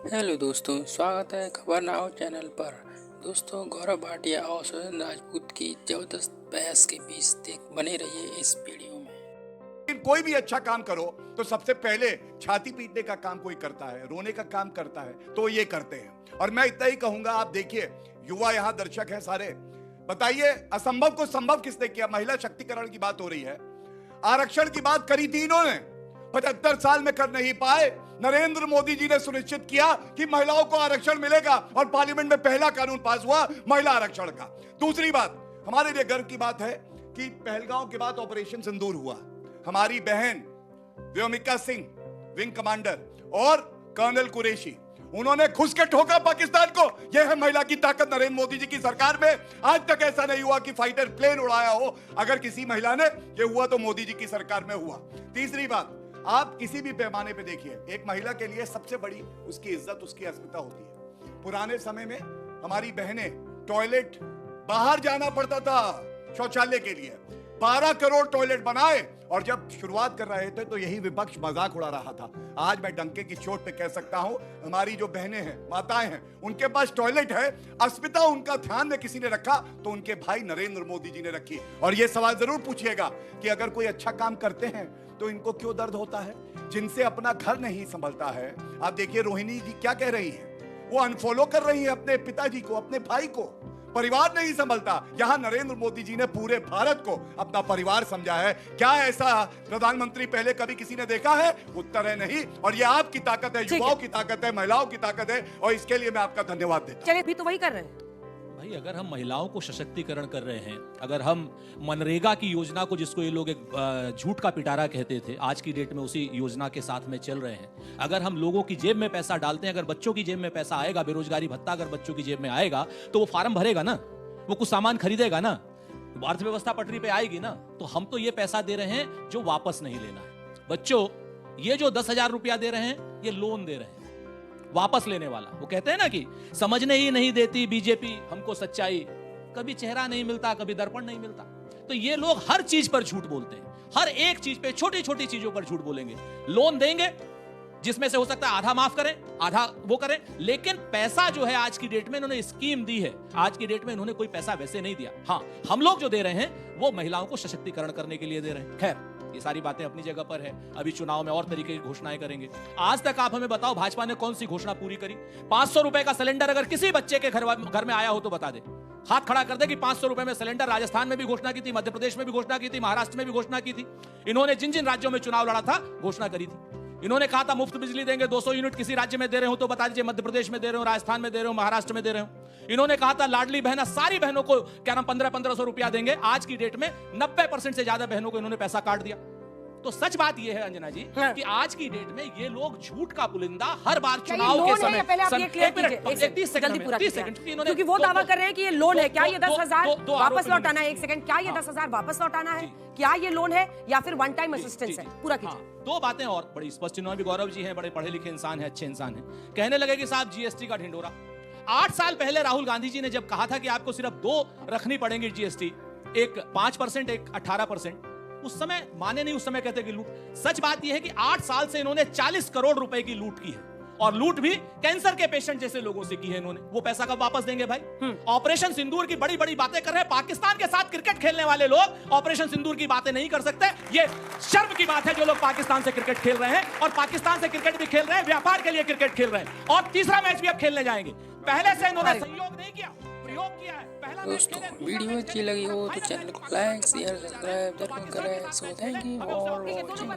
Hello दोस्तों, स्वागत है खबर नाउ चैनल पर। दोस्तों, गौरव भाटिया और सुरेंद्र राजपूत की जबरदस्त बहस के बीच बने रहिए इस वीडियो में। लेकिन कोई भी अच्छा काम करो तो सबसे पहले छाती पीटने का काम कोई करता है, रोने का काम करता है, तो ये करते हैं। और मैं इतना ही कहूंगा, आप देखिए युवा यहाँ दर्शक हैं सारे, बताइए असंभव को संभव किसने किया? महिला शक्तिकरण की बात हो रही है, आरक्षण की बात करी थी इन्होंने, 75 साल में कर नहीं पाए। नरेंद्र मोदी जी ने सुनिश्चित किया कि महिलाओं को आरक्षण मिलेगा और पार्लियामेंट में पहला कानून पास हुआ महिला आरक्षण का। दूसरी बात, हमारे लिए गर्व की बात है कि पहलगांव के बाद ऑपरेशन सिंदूर हुआ। हमारी बहन व्योमिका सिंह, विंग कमांडर, और कर्नल कुरैशी, उन्होंने घुस के ठोका पाकिस्तान को। यह है महिला की ताकत नरेंद्र मोदी जी की सरकार में। आज तक ऐसा नहीं हुआ कि फाइटर प्लेन उड़ाया हो। अगर किसी महिला ने यह हुआ तो मोदी जी की सरकार में हुआ। तीसरी बात, आप किसी भी पैमाने पे देखिए, एक महिला के लिए सबसे बड़ी उसकी इज्जत, उसकी अस्मिता होती है। पुराने समय में हमारी बहनें टॉयलेट बाहर जाना पड़ता था शौचालय के लिए, 12 करोड़ टॉयलेट बनाए, और जब शुरुआत कर रहे थे तो यही विपक्ष मजाक उड़ा रहा था। आज मैं डंके की चोट पे कह सकता हूं, हमारी जो बहनें हैं, माताएं हैं, उनके पास टॉयलेट है, अस्मिता उनका ध्यान में किसी ने रखा तो उनके भाई नरेंद्र मोदी जी ने रखी। और यह सवाल जरूर पूछिएगा कि अगर कोई अच्छा काम करते हैं तो इनको क्यों दर्द होता है? जिनसे अपना घर नहीं संभलता है। आप देखिए रोहिणी जी क्या कह रही हैं, वो अनफॉलो कर रही है अपने पिताजी को, अपने भाई को। परिवार नहीं संभलता। यहां नरेंद्र मोदी जी ने पूरे भारत को अपना परिवार समझा है। क्या ऐसा प्रधानमंत्री पहले कभी किसी ने देखा है? उत्तर है नहीं। और ये आपकी ताकत है, युवाओं की ताकत है, महिलाओं की ताकत है, और इसके लिए मैं आपका धन्यवाद देता हूं। चलिए, भी तो वही कर रहे हैं भाई। अगर हम महिलाओं को सशक्तिकरण कर रहे हैं, अगर हम मनरेगा की योजना को, जिसको ये लोग एक झूठ का पिटारा कहते थे, आज की डेट में उसी योजना के साथ में चल रहे हैं। अगर हम लोगों की जेब में पैसा डालते हैं, अगर बच्चों की जेब में पैसा आएगा, बेरोजगारी भत्ता अगर बच्चों की जेब में आएगा तो वो फार्म भरेगा ना, वो कुछ सामान खरीदेगा ना, अर्थव्यवस्था पटरी पे आएगी ना। तो हम तो ये पैसा दे रहे हैं जो वापस नहीं लेना है। बच्चों, ये जो 10,000 रुपया दे रहे हैं, ये लोन दे रहे हैं, वापस लेने वाला। वो कहते हैं ना कि समझने ही नहीं देती बीजेपी हमको सच्चाई, कभी चेहरा नहीं मिलता, कभी दर्पण नहीं मिलता। तो ये लोग हर चीज पर झूठ बोलते हैं, हर एक चीज पे, छोटी छोटी चीजों पर झूठ बोलेंगे। लोन देंगे जिसमें से हो सकता है आधा माफ करें, आधा वो करें, लेकिन पैसा जो है आज की डेट में इन्होंने स्कीम दी है, आज की डेट में इन्होंने कोई पैसा वैसे नहीं दिया। हाँ, हम लोग जो दे रहे हैं वो महिलाओं को सशक्तिकरण करने के लिए दे रहे हैं। खैर, ये सारी बातें अपनी जगह पर है। अभी चुनाव में और तरीके की घोषणाएं करेंगे। आज तक आप हमें बताओ, भाजपा ने कौन सी घोषणा पूरी करी? 500 रुपए का सिलेंडर अगर किसी बच्चे के घर में आया हो तो बता दे, हाथ खड़ा कर दे कि 500 रुपए में सिलेंडर। राजस्थान में भी घोषणा की थी, मध्य प्रदेश में भी घोषणा की थी, महाराष्ट्र में भी घोषणा की थी। इन्होंने जिन जिन राज्यों में चुनाव लड़ा था घोषणा करी थी। इन्होंने कहा था मुफ्त बिजली देंगे, 200 यूनिट किसी राज्य में दे रहे हो तो बता दीजिए, मध्य प्रदेश में दे रहे हो, राजस्थान में दे रहे हो, महाराष्ट्र में दे रहे हो। इन्होंने कहा था लाडली बहना, सारी बहनों को क्या नाम 1500 रुपया देंगे। आज की डेट में 90% से ज्यादा बहनों को इन्होंने पैसा काट दिया। तो सच बात यह है अंजना जी, कि आज की डेट में ये लोग झूठ का पुलिंदा हर बार चुनाव के समय, पहले आप ये क्लियर कीजिए, 30 जल्दी पूरा 30 सेकंड, क्योंकि वो दावा कर रहे हैं कि ये लोन है। क्या ये 10,000 वापस लौटाना है? 1 सेकंड, क्या ये 10,000 वापस लौटाना है? क्या ये लोन है या फिर वन टाइम असिस्टेंस है? पूरा कीजिए। दो बातें और बड़ी स्पष्ट। इन्होंने भी, गौरव जी हैं, बड़े पढ़े लिखे इंसान हैं, अच्छे इंसान हैं, कहने लगे कि साहब जीएसटी का ढिंडोरा। 8 साल पहले राहुल गांधी जी ने जब कहा था कि आपको सिर्फ 2 रखनी पड़ेंगी जीएसटी, एक 5%, एक 18%, उस समय माने नहीं, उस समय कहते कि लूट। सच बात यह है कि 8 साल से इन्होंने 40 करोड़ रुपए की लूट की है, और लूट भी कैंसर के पेशेंट जैसे लोगों से की है इन्होंने। वो पैसा कब वापस देंगे भाई? ऑपरेशन सिंदूर की बड़ी बड़ी बातें कर रहे हैं। पाकिस्तान के साथ क्रिकेट खेलने वाले लोग ऑपरेशन सिंदूर की बातें नहीं कर सकते। ये शर्म की बात है जो लोग पाकिस्तान से क्रिकेट खेल रहे हैं, और पाकिस्तान से क्रिकेट भी खेल रहे हैं, व्यापार के लिए क्रिकेट खेल रहे हैं, और तीसरा मैच भी अब खेलने जाएंगे। पहले से इन्होंने सहयोग नहीं किया, प्रयोग किया है। पहला दोस्तों, वीडियो अच्छी लगी हो तो चैनल को लाइक, शेयर, सब्सक्राइब जरूर करें। So thank you for watching.